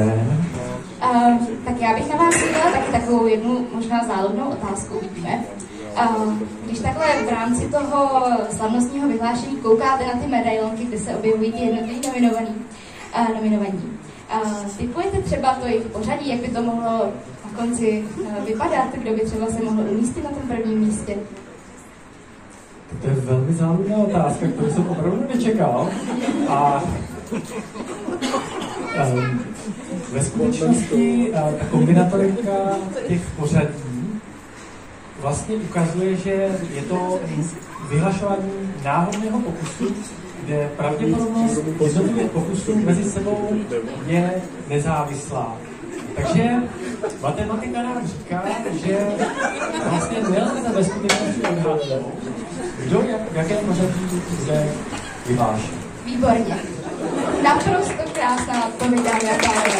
den. Tak já bych na vás měla taky takovou jednu možná záložnou otázku, uvidíme. Když takhle v rámci toho slavnostního vyhlášení koukáte na ty medailonky, kde se objevují ty jednotliví nominovaní, typujete třeba to jejich pořadí, jak by to mohlo na konci vypadat, kdo by třeba se mohl umístit na tom prvním místě? To je velmi záhodná otázka, kterou jsem opravdu nečekal. A ve skutečnosti ta kombinatorika těch pořadí vlastně ukazuje, že je to vyhlašování náhodného pokusu, kde pravděpodobnost jednotlivých pokusů mezi sebou je nezávislá. Takže matematika nám říká, že vlastně nelze ve skutečnosti odhadnout, kdo v jakém pořadí bude vyhlášen. Výborně. Naprosto krásná odpověď, dámy a pánové.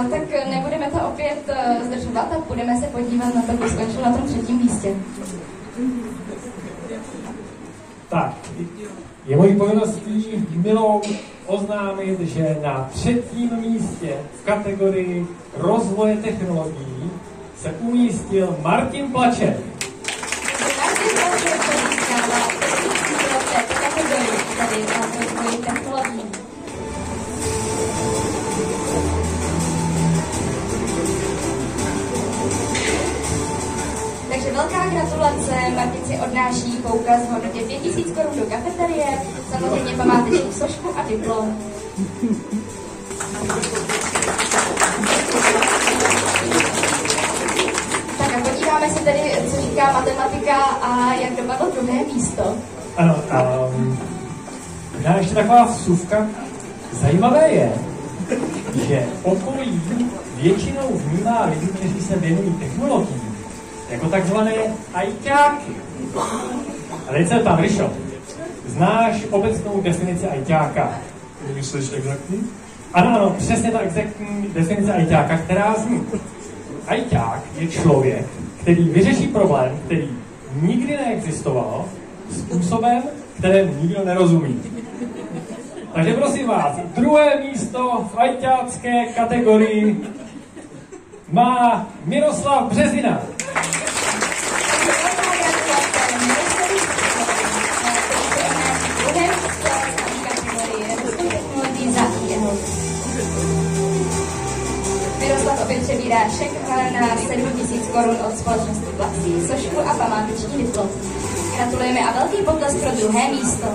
Tak nebudeme to opět zdržovat a budeme se podívat na to, kdo skončil na tom třetím místě. Tak, je mojí povinností Milou oznámit, že na třetím místě v kategorii rozvoje technologií se umístil Martin Plaček. Martin Plaček získává v této kategorii, tedy rozvoje technologií. Takže velká gratulace, Martin si odnáší poukaz v hodnotě 5000 korun do kafeterie, samozřejmě památeční sošku a diplom. Tak a podíváme se tedy, co říká matematika a jak dopadlo druhé místo. Ano, ještě taková vsuvka. Zajímavé je, že okolí většinou vnímá lidi, kteří se věnují technologiím, jako takzvané ajťáky. A teď se tam, Ryšo, znáš obecnou definici ajťáka? Myslíš exaktní? Ano, přesně ta exaktní definice ajťáka, která zní. Ajťák je člověk, který vyřeší problém, který nikdy neexistoval, způsobem, kterému nikdo nerozumí. Takže prosím vás, druhé místo v ajťácké kategorii má Miroslav Březina. Miroslav opět přebírá šek na 7000 korun od společnosti Plaxi, sošku a památeční diplom. Gratulujeme a velký potlesk pro druhé místo.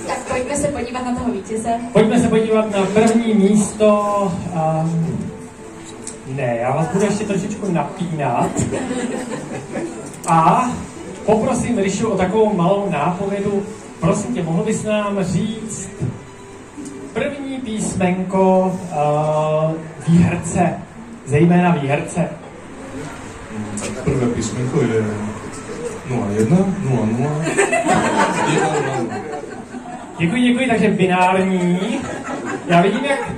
Tak pojďme se podívat na toho vítěze. Pojďme se podívat na první místo. Ne, já vás budu ještě trošičku napínat. A poprosím Ryšu o takovou malou nápovědu. Prosím tě, mohl bys nám říct první písmenko výherce, zejména výherce? Tak prvé písmenko je 01, 00, 1, Děkuji, takže binární. Já vidím, jak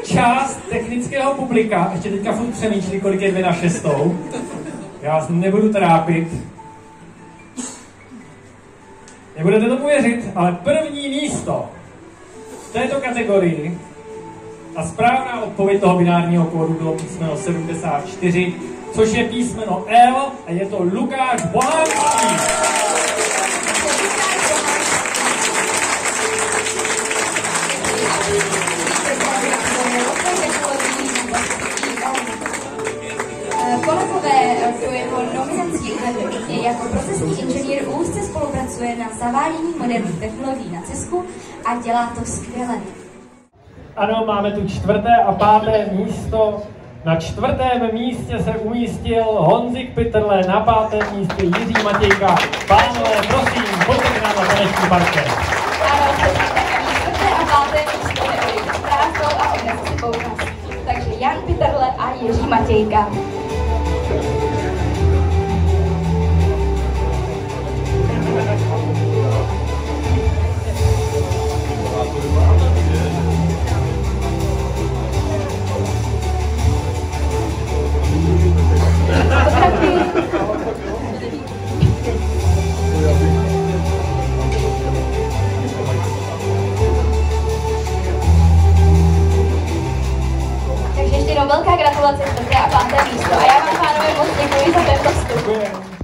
část technického publika ještě teďka furt přemýšlí, kolik je 2 na 6. Já vás nebudu trápit. Nebudete tomu věřit, ale první místo v této kategorii a správná odpověď toho binárního kódu bylo písmeno 74, což je písmeno L a je to Lukáš Bohanský. Kolegové pro jeho nominací uvedli, jako procesní inženýr úzce spolupracuje na zavádění moderních technologií na CISKu a dělá to skvěle. Ano, máme tu 4. a 5. místo. Na 4. místě se umístil Honzik Pitrle, na 5. místě Jiří Matějka. Pánové, prosím, pojďte k nám na taneční parket. Ano, 4. a 5. místo neboli zprávkou a odnesli poukaz. Takže Jan Pitrle a Jiří Matějka. gratulace 4. a 5. místo. A já vám, pánové, moc děkuji za tento vstup.